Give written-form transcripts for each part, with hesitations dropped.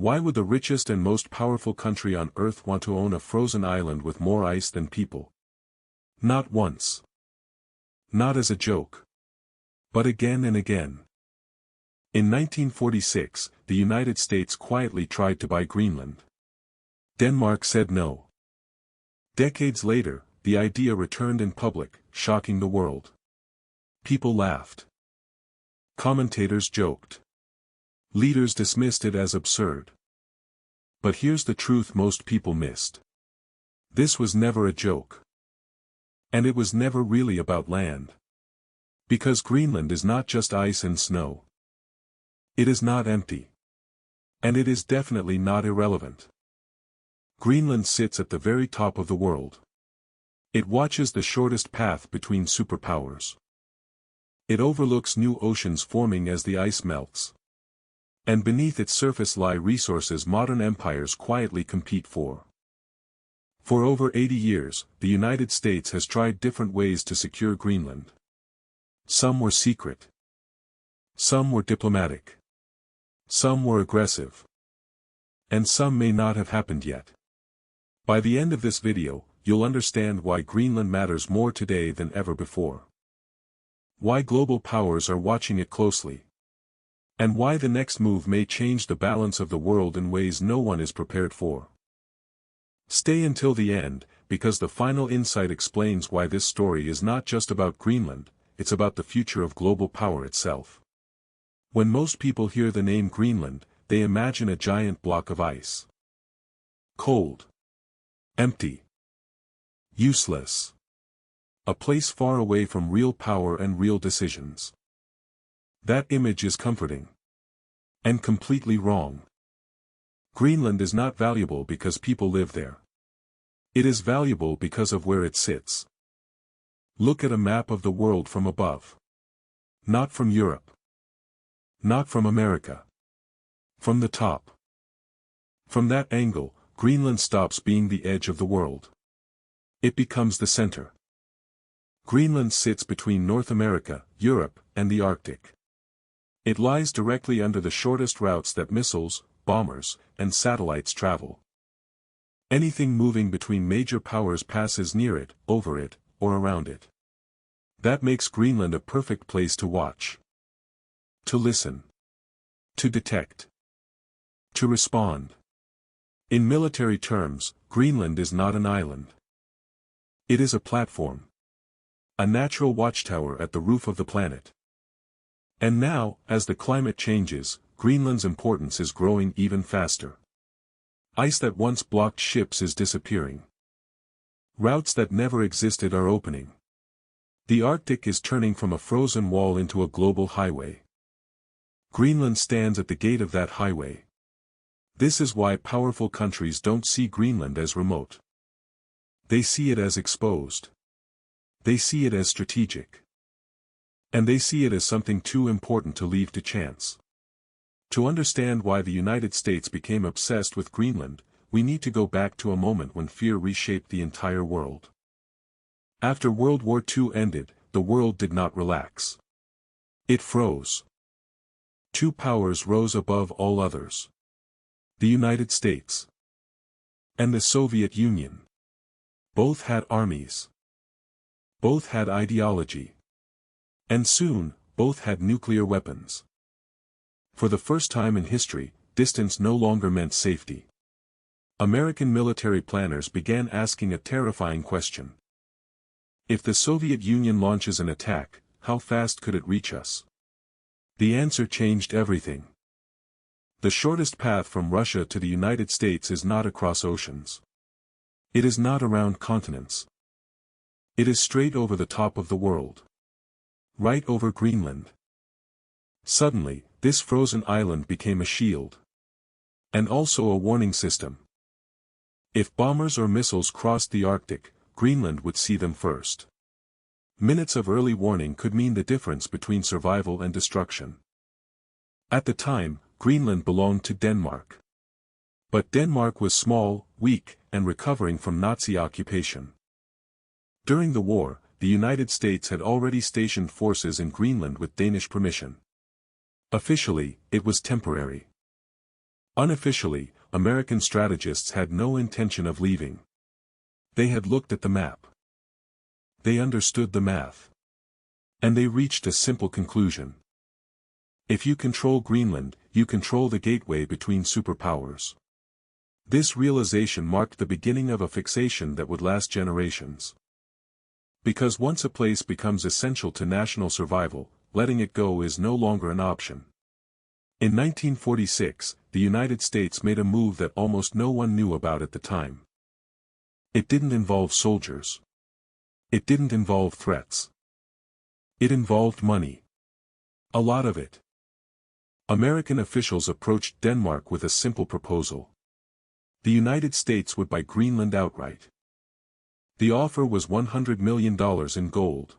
Why would the richest and most powerful country on Earth want to own a frozen island with more ice than people? Not once. Not as a joke. But again and again. In 1946, the United States quietly tried to buy Greenland. Denmark said no. Decades later, the idea returned in public, shocking the world. People laughed. Commentators joked. Leaders dismissed it as absurd. But here's the truth most people missed. This was never a joke. And it was never really about land. Because Greenland is not just ice and snow. It is not empty. And it is definitely not irrelevant. Greenland sits at the very top of the world. It watches the shortest path between superpowers. It overlooks new oceans forming as the ice melts. And beneath its surface lie resources modern empires quietly compete for. For over 80 years, the United States has tried different ways to secure Greenland. Some were secret. Some were diplomatic. Some were aggressive. And some may not have happened yet. By the end of this video, you'll understand why Greenland matters more today than ever before. Why global powers are watching it closely. And why the next move may change the balance of the world in ways no one is prepared for. Stay until the end, because the final insight explains why this story is not just about Greenland, it's about the future of global power itself. When most people hear the name Greenland, they imagine a giant block of ice. Cold. Empty. Useless. A place far away from real power and real decisions. That image is comforting. And completely wrong. Greenland is not valuable because people live there. It is valuable because of where it sits. Look at a map of the world from above. Not from Europe. Not from America. From the top. From that angle, Greenland stops being the edge of the world. It becomes the center. Greenland sits between North America, Europe, and the Arctic. It lies directly under the shortest routes that missiles, bombers, and satellites travel. Anything moving between major powers passes near it, over it, or around it. That makes Greenland a perfect place to watch. To listen. To detect. To respond. In military terms, Greenland is not an island. It is a platform. A natural watchtower at the roof of the planet. And now, as the climate changes, Greenland's importance is growing even faster. Ice that once blocked ships is disappearing. Routes that never existed are opening. The Arctic is turning from a frozen wall into a global highway. Greenland stands at the gate of that highway. This is why powerful countries don't see Greenland as remote. They see it as exposed. They see it as strategic. And they see it as something too important to leave to chance. To understand why the United States became obsessed with Greenland, we need to go back to a moment when fear reshaped the entire world. After World War II ended, the world did not relax. It froze. Two powers rose above all others. The United States. And the Soviet Union. Both had armies. Both had ideology. And soon, both had nuclear weapons. For the first time in history, distance no longer meant safety. American military planners began asking a terrifying question. If the Soviet Union launches an attack, how fast could it reach us? The answer changed everything. The shortest path from Russia to the United States is not across oceans. It is not around continents. It is straight over the top of the world. Right over Greenland. Suddenly, this frozen island became a shield. And also a warning system. If bombers or missiles crossed the Arctic, Greenland would see them first. Minutes of early warning could mean the difference between survival and destruction. At the time, Greenland belonged to Denmark. But Denmark was small, weak, and recovering from Nazi occupation. During the war, the United States had already stationed forces in Greenland with Danish permission. Officially, it was temporary. Unofficially, American strategists had no intention of leaving. They had looked at the map. They understood the math. And they reached a simple conclusion. If you control Greenland, you control the gateway between superpowers. This realization marked the beginning of a fixation that would last generations. Because once a place becomes essential to national survival, letting it go is no longer an option. In 1946, the United States made a move that almost no one knew about at the time. It didn't involve soldiers. It didn't involve threats. It involved money. A lot of it. American officials approached Denmark with a simple proposal. The United States would buy Greenland outright. The offer was $100 million in gold.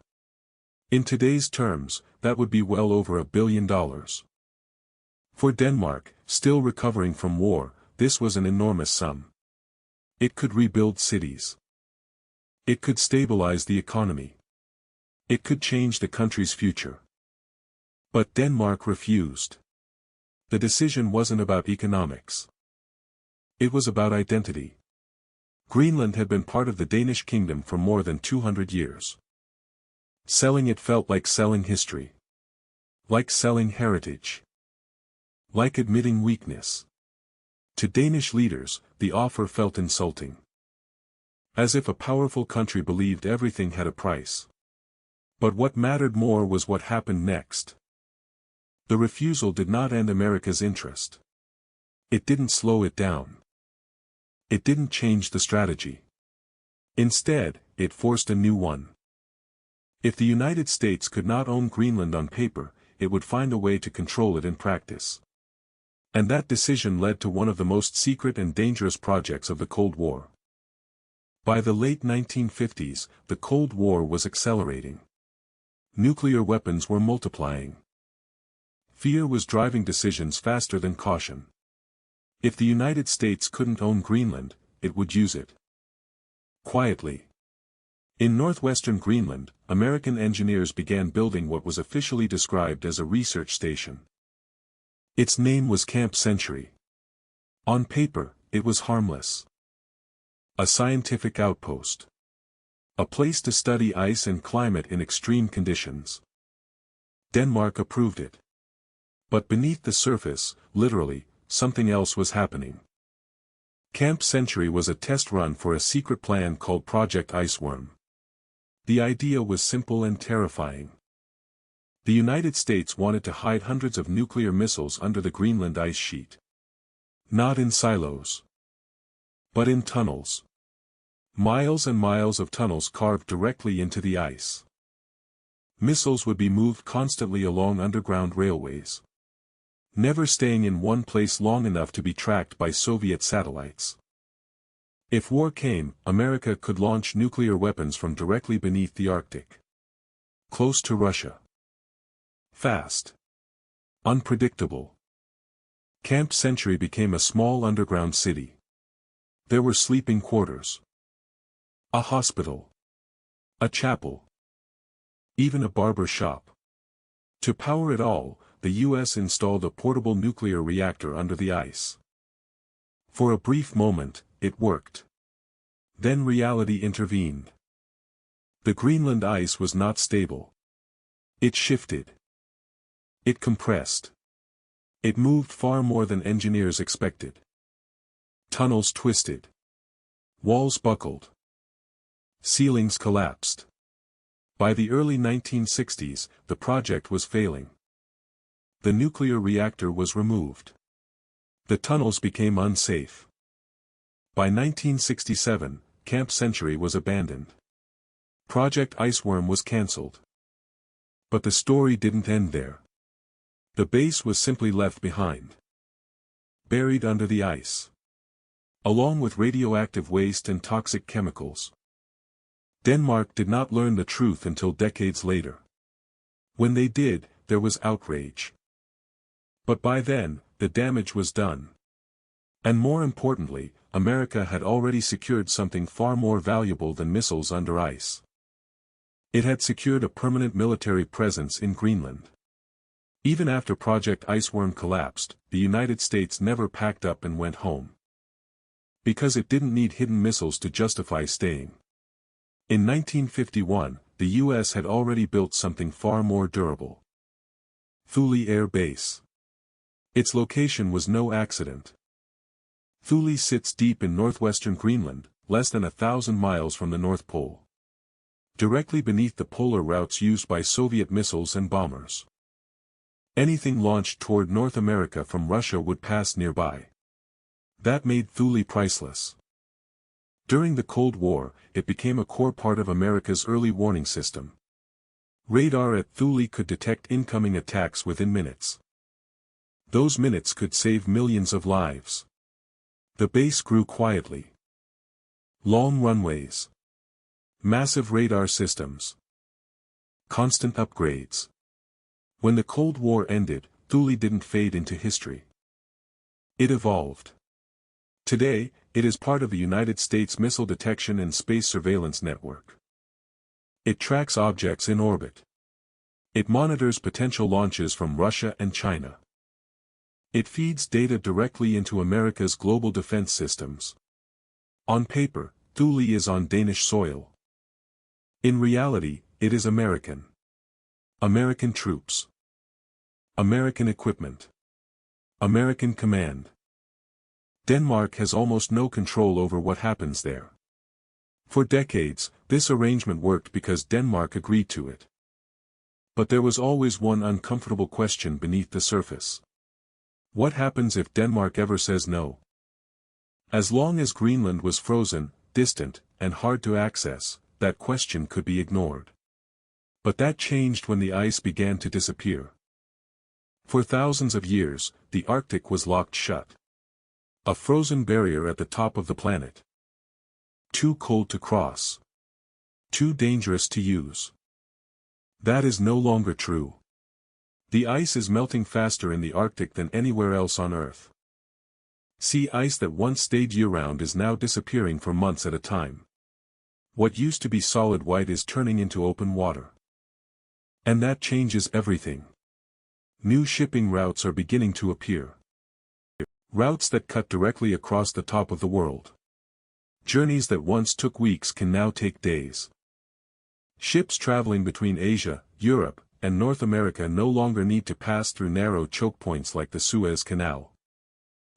In today's terms, that would be well over $1 billion. For Denmark, still recovering from war, this was an enormous sum. It could rebuild cities. It could stabilize the economy. It could change the country's future. But Denmark refused. The decision wasn't about economics. It was about identity. Greenland had been part of the Danish kingdom for more than 200 years. Selling it felt like selling history. Like selling heritage. Like admitting weakness. To Danish leaders, the offer felt insulting. As if a powerful country believed everything had a price. But what mattered more was what happened next. The refusal did not end America's interest. It didn't slow it down. It didn't change the strategy. Instead, it forced a new one. If the United States could not own Greenland on paper, it would find a way to control it in practice. And that decision led to one of the most secret and dangerous projects of the Cold War. By the late 1950s, the Cold War was accelerating. Nuclear weapons were multiplying. Fear was driving decisions faster than caution. If the United States couldn't own Greenland, it would use it. Quietly. In northwestern Greenland, American engineers began building what was officially described as a research station. Its name was Camp Century. On paper, it was harmless. A scientific outpost. A place to study ice and climate in extreme conditions. Denmark approved it. But beneath the surface, literally, something else was happening. Camp Century was a test run for a secret plan called Project Iceworm. The idea was simple and terrifying. The United States wanted to hide hundreds of nuclear missiles under the Greenland ice sheet. Not in silos. But in tunnels. Miles and miles of tunnels carved directly into the ice. Missiles would be moved constantly along underground railways. Never staying in one place long enough to be tracked by Soviet satellites. If war came, America could launch nuclear weapons from directly beneath the Arctic. Close to Russia. Fast. Unpredictable. Camp Century became a small underground city. There were sleeping quarters. A hospital. A chapel. Even a barber shop. To power it all, the U.S. installed a portable nuclear reactor under the ice. For a brief moment, it worked. Then reality intervened. The Greenland ice was not stable. It shifted. It compressed. It moved far more than engineers expected. Tunnels twisted. Walls buckled. Ceilings collapsed. By the early 1960s, the project was failing. The nuclear reactor was removed. The tunnels became unsafe. By 1967, Camp Century was abandoned. Project Iceworm was cancelled. But the story didn't end there. The base was simply left behind. Buried under the ice. Along with radioactive waste and toxic chemicals. Denmark did not learn the truth until decades later. When they did, there was outrage. But by then, the damage was done. And more importantly, America had already secured something far more valuable than missiles under ice. It had secured a permanent military presence in Greenland. Even after Project Iceworm collapsed, the United States never packed up and went home. Because it didn't need hidden missiles to justify staying. In 1951, the U.S. had already built something far more durable. Thule Air Base. Its location was no accident. Thule sits deep in northwestern Greenland, less than 1,000 miles from the North Pole. Directly beneath the polar routes used by Soviet missiles and bombers. Anything launched toward North America from Russia would pass nearby. That made Thule priceless. During the Cold War, it became a core part of America's early warning system. Radar at Thule could detect incoming attacks within minutes. Those minutes could save millions of lives. The base grew quietly. Long runways. Massive radar systems. Constant upgrades. When the Cold War ended, Thule didn't fade into history. It evolved. Today, it is part of the United States Missile Detection and Space Surveillance Network. It tracks objects in orbit. It monitors potential launches from Russia and China. It feeds data directly into America's global defense systems. On paper, Thule is on Danish soil. In reality, it is American. American troops. American equipment. American command. Denmark has almost no control over what happens there. For decades, this arrangement worked because Denmark agreed to it. But there was always one uncomfortable question beneath the surface. What happens if Denmark ever says no? As long as Greenland was frozen, distant, and hard to access, that question could be ignored. But that changed when the ice began to disappear. For thousands of years, the Arctic was locked shut. A frozen barrier at the top of the planet. Too cold to cross. Too dangerous to use. That is no longer true. The ice is melting faster in the Arctic than anywhere else on Earth. Sea ice that once stayed year-round is now disappearing for months at a time. What used to be solid white is turning into open water. And that changes everything. New shipping routes are beginning to appear. Routes that cut directly across the top of the world. Journeys that once took weeks can now take days. Ships traveling between Asia, Europe, and North America no longer need to pass through narrow choke points like the Suez Canal.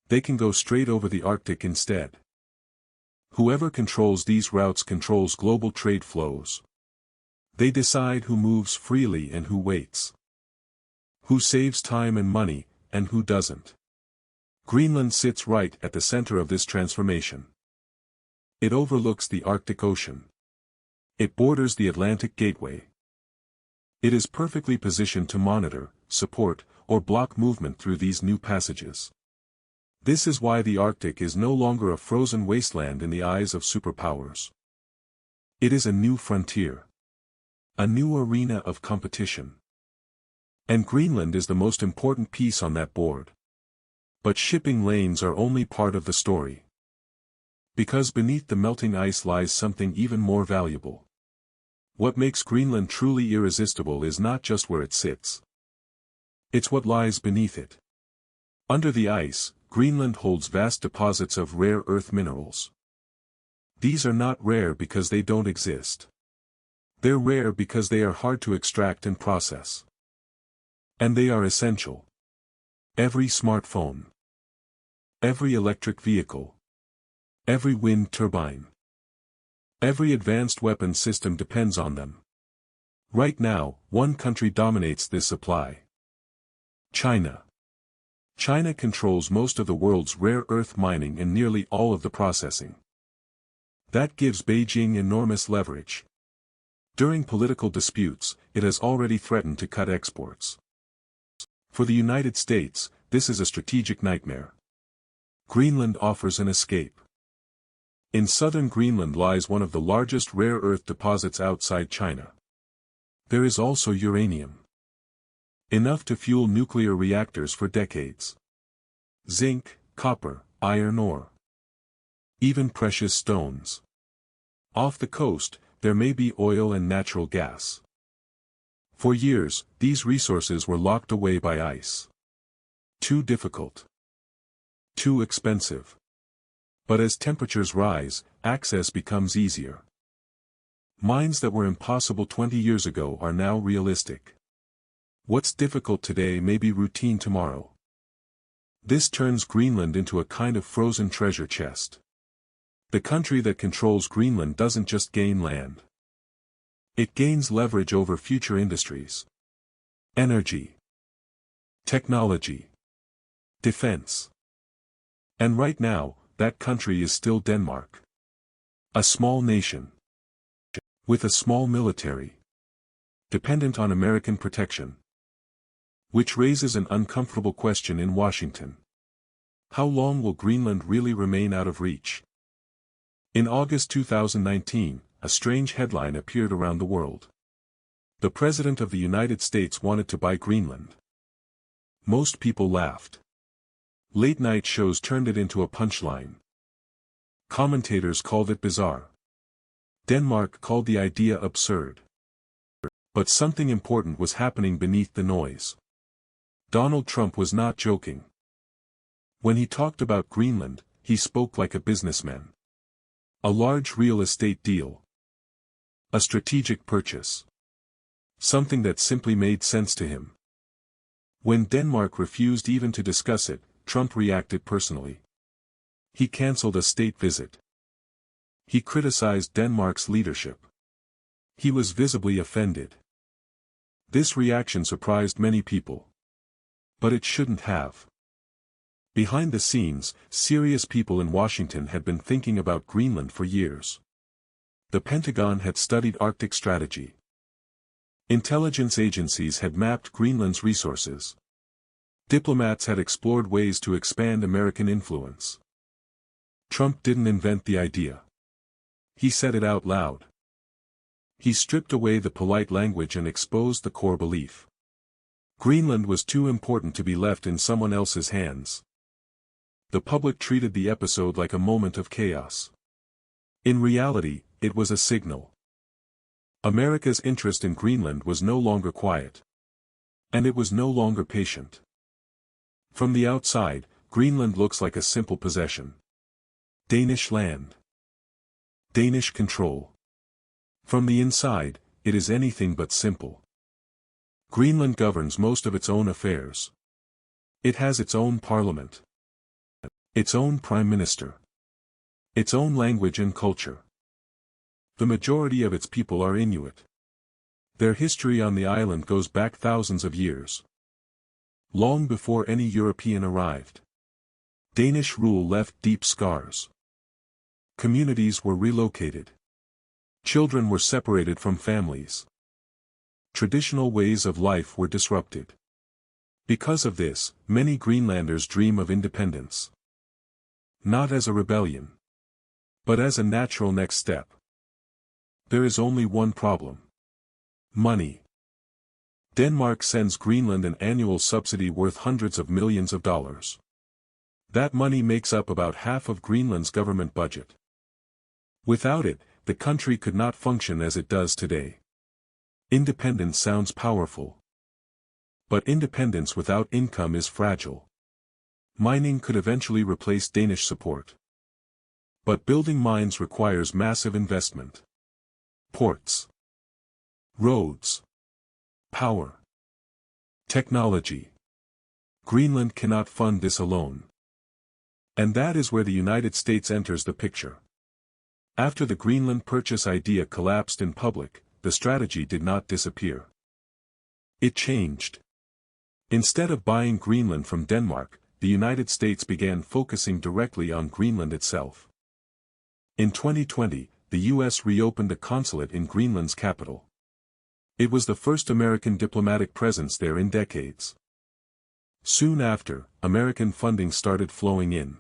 They can go straight over the Arctic instead. Whoever controls these routes controls global trade flows. They decide who moves freely and who waits. Who saves time and money, and who doesn't. Greenland sits right at the center of this transformation. It overlooks the Arctic Ocean. It borders the Atlantic Gateway. It is perfectly positioned to monitor, support, or block movement through these new passages. This is why the Arctic is no longer a frozen wasteland in the eyes of superpowers. It is a new frontier. A new arena of competition. And Greenland is the most important piece on that board. But shipping lanes are only part of the story. Because beneath the melting ice lies something even more valuable. What makes Greenland truly irresistible is not just where it sits. It's what lies beneath it. Under the ice, Greenland holds vast deposits of rare earth minerals. These are not rare because they don't exist. They're rare because they are hard to extract and process. And they are essential. Every smartphone. Every electric vehicle. Every wind turbine. Every advanced weapon system depends on them. Right now, one country dominates this supply. China. China controls most of the world's rare earth mining and nearly all of the processing. That gives Beijing enormous leverage. During political disputes, it has already threatened to cut exports. For the United States, this is a strategic nightmare. Greenland offers an escape. In southern Greenland lies one of the largest rare earth deposits outside China. There is also uranium. Enough to fuel nuclear reactors for decades. Zinc, copper, iron ore. Even precious stones. Off the coast, there may be oil and natural gas. For years, these resources were locked away by ice. Too difficult. Too expensive. But as temperatures rise, access becomes easier. Mines that were impossible 20 years ago are now realistic. What's difficult today may be routine tomorrow. This turns Greenland into a kind of frozen treasure chest. The country that controls Greenland doesn't just gain land. It gains leverage over future industries. Energy. Technology. Defense. And right now, that country is still Denmark. A small nation. With a small military. Dependent on American protection. Which raises an uncomfortable question in Washington. How long will Greenland really remain out of reach? In August 2019, a strange headline appeared around the world. The President of the United States wanted to buy Greenland. Most people laughed. Late-night shows turned it into a punchline. Commentators called it bizarre. Denmark called the idea absurd. But something important was happening beneath the noise. Donald Trump was not joking. When he talked about Greenland, he spoke like a businessman. A large real estate deal. A strategic purchase. Something that simply made sense to him. When Denmark refused even to discuss it, Trump reacted personally. He cancelled a state visit. He criticized Denmark's leadership. He was visibly offended. This reaction surprised many people. But it shouldn't have. Behind the scenes, serious people in Washington had been thinking about Greenland for years. The Pentagon had studied Arctic strategy. Intelligence agencies had mapped Greenland's resources. Diplomats had explored ways to expand American influence. Trump didn't invent the idea. He said it out loud. He stripped away the polite language and exposed the core belief. Greenland was too important to be left in someone else's hands. The public treated the episode like a moment of chaos. In reality, it was a signal. America's interest in Greenland was no longer quiet. And it was no longer patient. From the outside, Greenland looks like a simple possession. Danish land. Danish control. From the inside, it is anything but simple. Greenland governs most of its own affairs. It has its own parliament. Its own prime minister. Its own language and culture. The majority of its people are Inuit. Their history on the island goes back thousands of years. Long before any European arrived. Danish rule left deep scars. Communities were relocated. Children were separated from families. Traditional ways of life were disrupted. Because of this, many Greenlanders dream of independence. Not as a rebellion. But as a natural next step. There is only one problem. Money. Denmark sends Greenland an annual subsidy worth hundreds of millions of dollars. That money makes up about half of Greenland's government budget. Without it, the country could not function as it does today. Independence sounds powerful. But independence without income is fragile. Mining could eventually replace Danish support. But building mines requires massive investment. Ports. Roads. Power. Technology. Greenland cannot fund this alone. And that is where the United States enters the picture. After the Greenland purchase idea collapsed in public, the strategy did not disappear. It changed. Instead of buying Greenland from Denmark, the United States began focusing directly on Greenland itself. In 2020, the U.S. reopened a consulate in Greenland's capital. It was the first American diplomatic presence there in decades. Soon after, American funding started flowing in.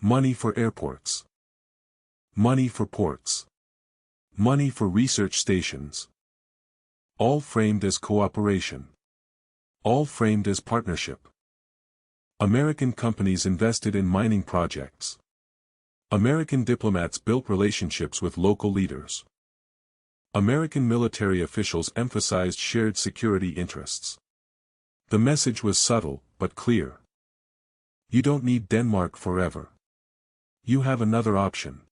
Money for airports. Money for ports. Money for research stations. All framed as cooperation. All framed as partnership. American companies invested in mining projects. American diplomats built relationships with local leaders. American military officials emphasized shared security interests. The message was subtle, but clear. You don't need Denmark forever. You have another option.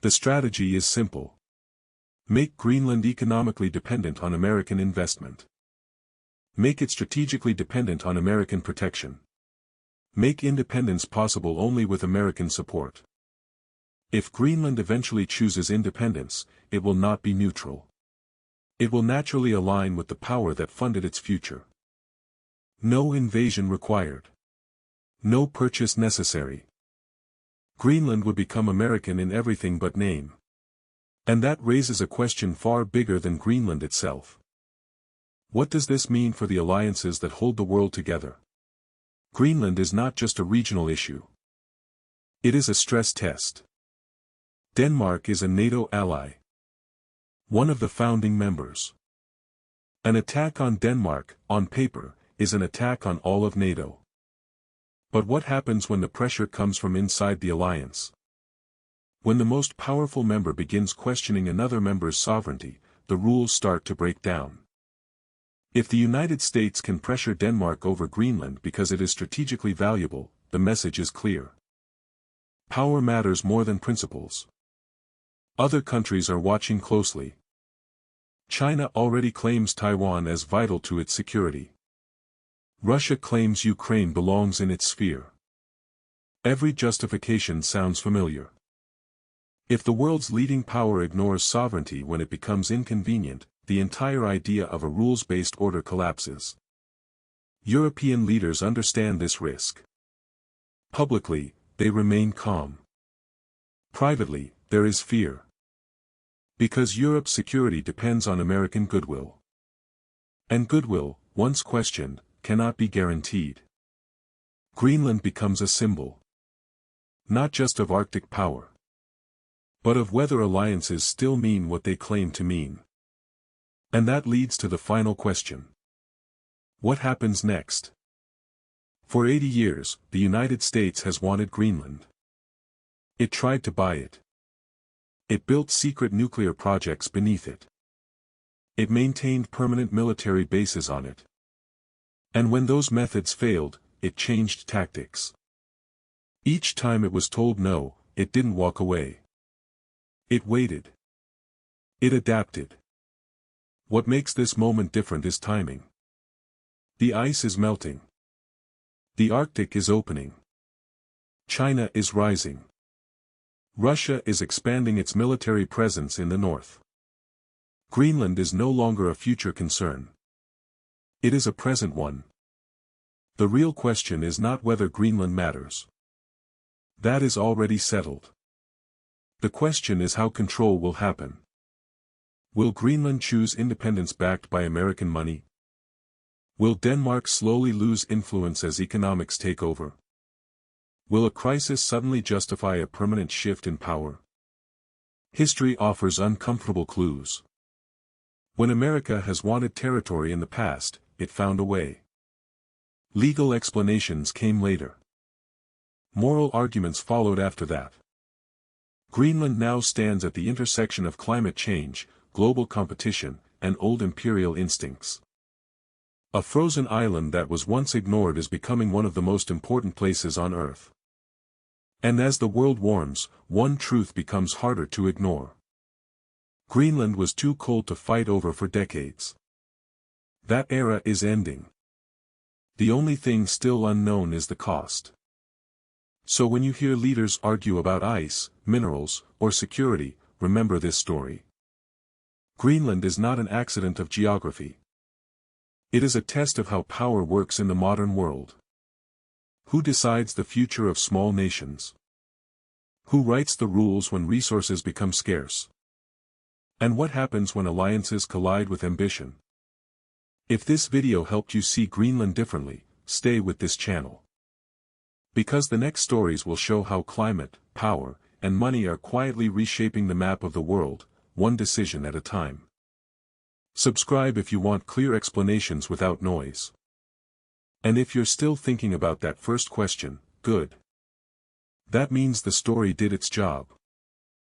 The strategy is simple. Make Greenland economically dependent on American investment. Make it strategically dependent on American protection. Make independence possible only with American support. If Greenland eventually chooses independence, it will not be neutral. It will naturally align with the power that funded its future. No invasion required. No purchase necessary. Greenland would become American in everything but name. And that raises a question far bigger than Greenland itself. What does this mean for the alliances that hold the world together? Greenland is not just a regional issue. It is a stress test. Denmark is a NATO ally. One of the founding members. An attack on Denmark, on paper, is an attack on all of NATO. But what happens when the pressure comes from inside the alliance? When the most powerful member begins questioning another member's sovereignty, the rules start to break down. If the United States can pressure Denmark over Greenland because it is strategically valuable, the message is clear. Power matters more than principles. Other countries are watching closely. China already claims Taiwan as vital to its security. Russia claims Ukraine belongs in its sphere. Every justification sounds familiar. If the world's leading power ignores sovereignty when it becomes inconvenient, the entire idea of a rules-based order collapses. European leaders understand this risk. Publicly, they remain calm. Privately, there is fear. Because Europe's security depends on American goodwill. And goodwill, once questioned, cannot be guaranteed. Greenland becomes a symbol. Not just of Arctic power. But of whether alliances still mean what they claim to mean. And that leads to the final question. What happens next? For 80 years, the United States has wanted Greenland. It tried to buy it. It built secret nuclear projects beneath it. It maintained permanent military bases on it. And when those methods failed, it changed tactics. Each time it was told no, it didn't walk away. It waited. It adapted. What makes this moment different is timing. The ice is melting. The Arctic is opening. China is rising. Russia is expanding its military presence in the north. Greenland is no longer a future concern. It is a present one. The real question is not whether Greenland matters. That is already settled. The question is how control will happen. Will Greenland choose independence backed by American money? Will Denmark slowly lose influence as economics take over? Will a crisis suddenly justify a permanent shift in power? History offers uncomfortable clues. When America has wanted territory in the past, it found a way. Legal explanations came later. Moral arguments followed after that. Greenland now stands at the intersection of climate change, global competition, and old imperial instincts. A frozen island that was once ignored is becoming one of the most important places on Earth. And as the world warms, one truth becomes harder to ignore. Greenland was too cold to fight over for decades. That era is ending. The only thing still unknown is the cost. So when you hear leaders argue about ice, minerals, or security, remember this story. Greenland is not an accident of geography. It is a test of how power works in the modern world. Who decides the future of small nations? Who writes the rules when resources become scarce? And what happens when alliances collide with ambition? If this video helped you see Greenland differently, stay with this channel. Because the next stories will show how climate, power, and money are quietly reshaping the map of the world, one decision at a time. Subscribe if you want clear explanations without noise. And if you're still thinking about that first question, good. That means the story did its job.